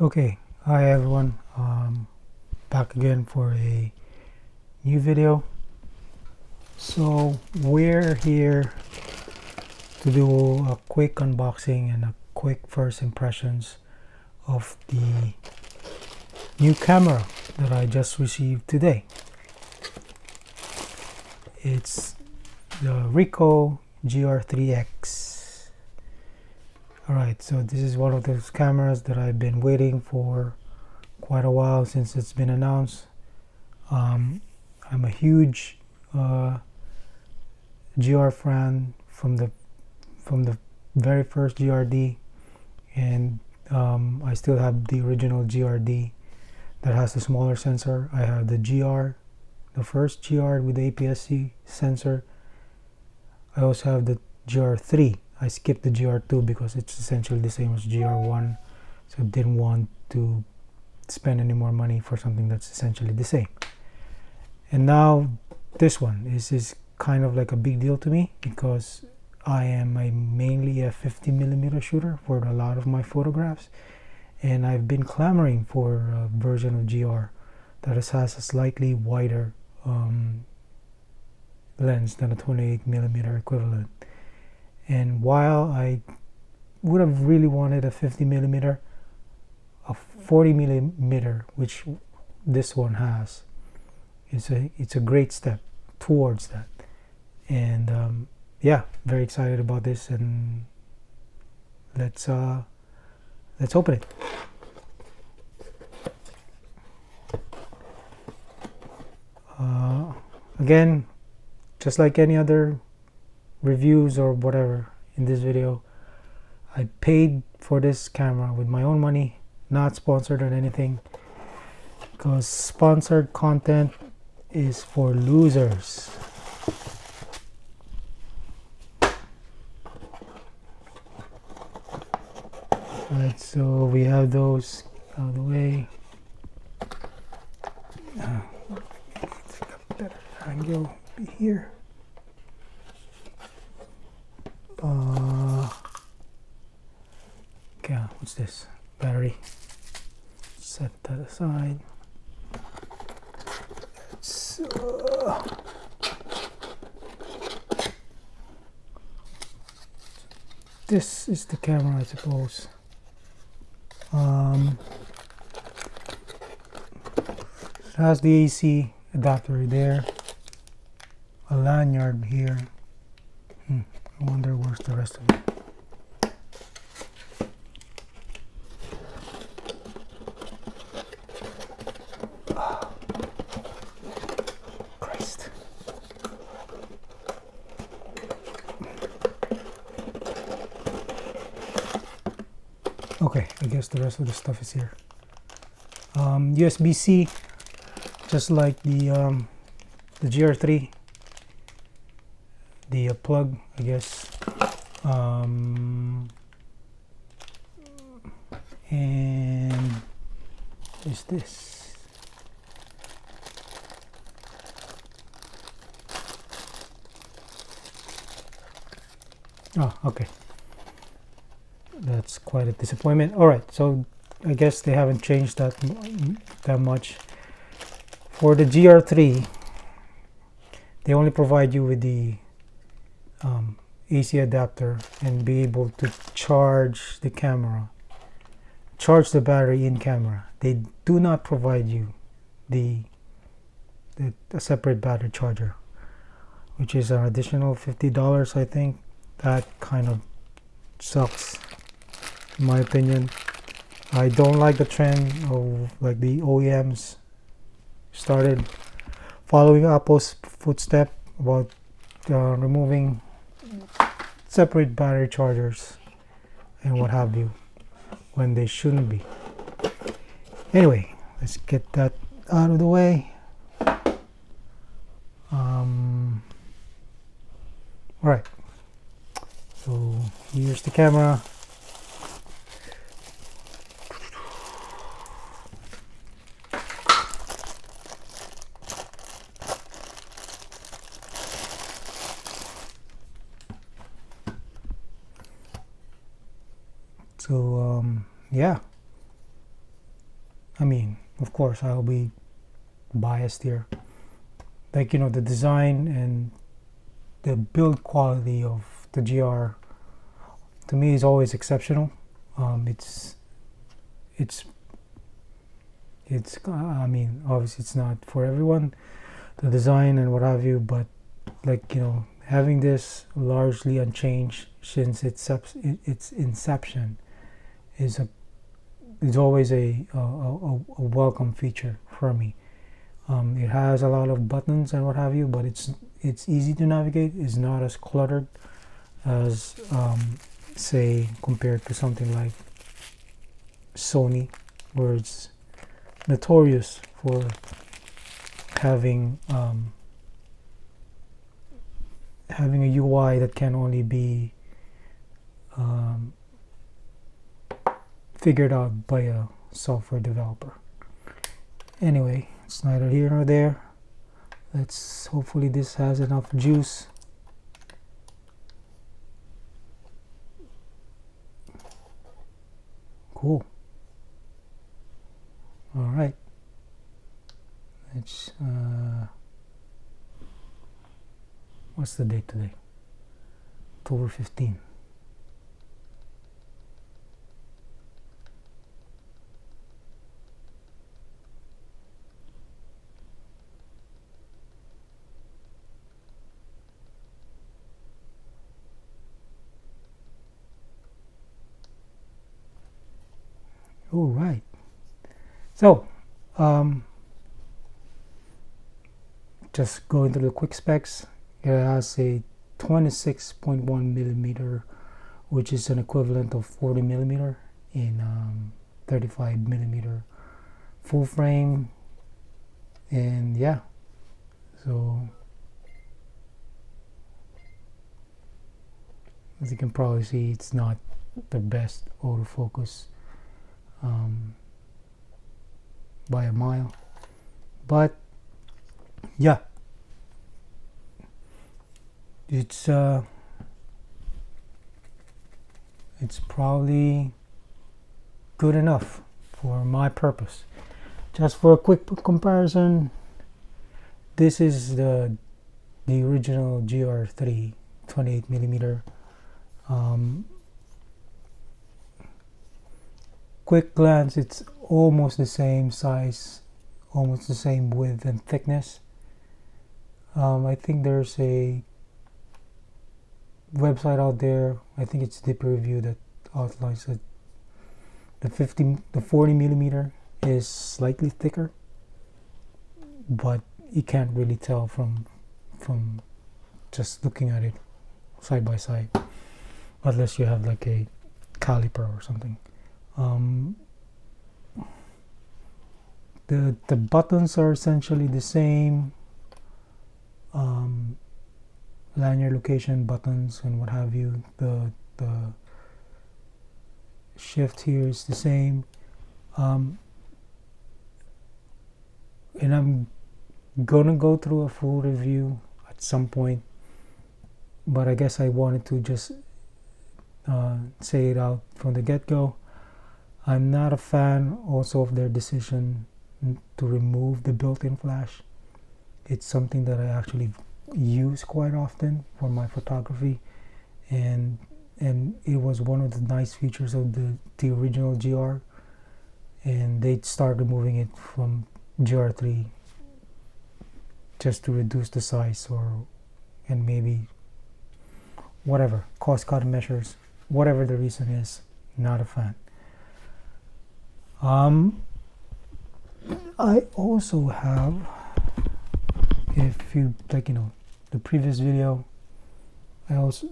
Okay, hi everyone. Back again for a new video. So we're here to do a quick unboxing and a quick first impressions of the new camera that I just received today. It's the Ricoh GR3X. Alright, so this is one of those cameras that I've been waiting for quite a while since it's been announced. I'm a huge GR fan from the very first GRD, and I still have the original GRD that has the smaller sensor. I have the GR, the first GR with the APS-C sensor. I also have the GR3. I skipped the GR2 because it's essentially the same as GR1, so I didn't want to spend any more money for something that's essentially the same. And now this one is kind of like a big deal to me because I am mainly a 50mm shooter for a lot of my photographs, and I've been clamoring for a version of GR that has a slightly wider lens than a 28mm equivalent. And while I would have really wanted a 50mm, a 40mm, which this one has, it's a great step towards that. And yeah, very excited about this, and let's open it. Again, just like any other reviews or whatever in this video, I paid for this camera with my own money, not sponsored or anything, because sponsored content is for losers. Alright, so we have those out of the way. Better angle here. Okay, what's this? Battery. Set that aside. This is the camera, I suppose. It has the AC adapter there, a lanyard here. I wonder where's the rest of it. Christ. Okay, I guess the rest of the stuff is here. USB-C, just like the GR3, the plug, I guess. And is this? Oh, okay. That's quite a disappointment. All right, so I guess they haven't changed that much. For the GR3, they only provide you with the AC adapter and be able to charge the camera, charge the battery in camera. They do not provide you a separate battery charger, which is an additional $50, I think. That kind of sucks, in my opinion. I don't like the trend of like the OEMs started following Apple's footstep about removing separate battery chargers and what have you when they shouldn't be. Anyway, let's get that out of the way. All right, so here's the camera. So yeah, I mean, of course, I'll be biased here. Like, you know, the design and the build quality of the GR to me is always exceptional. It's I mean, obviously it's not for everyone, the design and what have you, but like, you know, having this largely unchanged since its inception is always a welcome feature for me. It has a lot of buttons and what have you, but it's easy to navigate. It's not as cluttered as say compared to something like Sony, where it's notorious for having having a UI that can only be figured out by a software developer. Anyway, it's neither here nor there. Let's hopefully this has enough juice. Cool. All right. Let's what's the date today? October 15. All right. So, just going through the quick specs. It has a 26.1 millimeter, which is an equivalent of 40 millimeter in 35 millimeter full frame, and yeah, so as you can probably see, it's not the best autofocus by a mile, but yeah, it's probably good enough for my purpose. Just for a quick comparison, this is the original GR3 28 millimeter. Quick glance, it's almost the same size, almost the same width and thickness. I think there's a website out there, I think it's Deep Review, that outlines that the 40 millimeter is slightly thicker, but you can't really tell from just looking at it side by side, unless you have like a caliper or something. The buttons are essentially the same, lanyard location buttons and what have you. The shift here is the same, and I'm gonna go through a full review at some point, but I guess I wanted to just say it out from the get-go. I'm not a fan also of their decision to remove the built-in flash. It's something that I actually use quite often for my photography, and it was one of the nice features of the original GR, and they started removing it from GR3 just to reduce the size, and maybe whatever, cost-cutting measures, whatever the reason is. Not a fan. I also have, if you like, you know, the previous video, I don't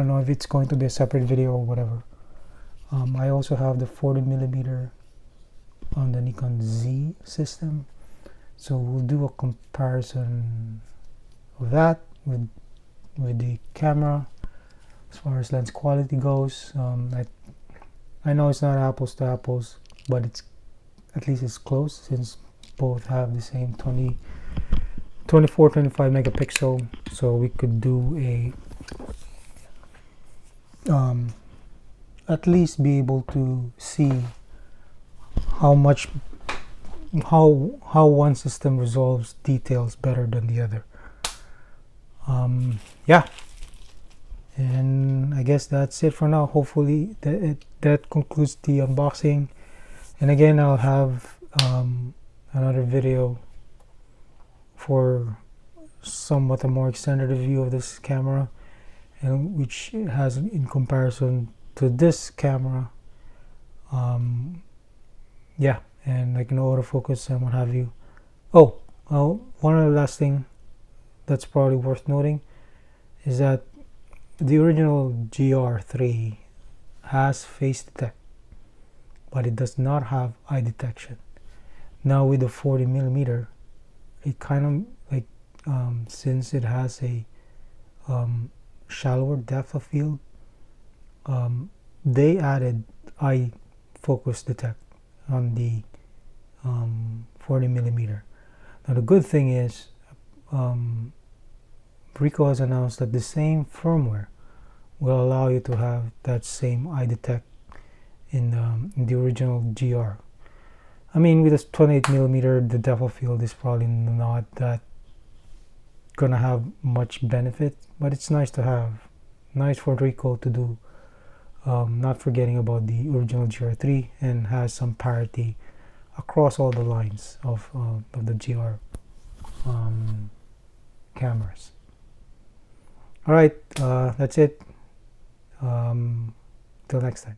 know if it's going to be a separate video or whatever. I also have the 40 millimeter on the Nikon Z system, so we'll do a comparison of that with the camera as far as lens quality goes. I know it's not apples to apples, but it's at least it's close, since both have the same 24-25 megapixel, so we could do a at least be able to see how much how one system resolves details better than the other. Yeah, and I guess that's it for now. Hopefully that concludes the unboxing, and again I'll have another video for somewhat a more extended review of this camera, and which has in comparison to this camera, yeah, and like an autofocus and what have you. Oh, one other last thing that's probably worth noting is that the original GR3 has face detect, but it does not have eye detection. Now with the 40mm, it kind of like, since it has a shallower depth of field, they added eye focus detect on the 40mm. Now the good thing is, Ricoh has announced that the same firmware will allow you to have that same eye detect in the original GR. I mean, with this 28mm, the depth of field is probably not that gonna have much benefit, but it's nice to have. Nice for Ricoh to do, not forgetting about the original GR3, and has some parity across all the lines of the GR cameras. All right, that's it. Till next time.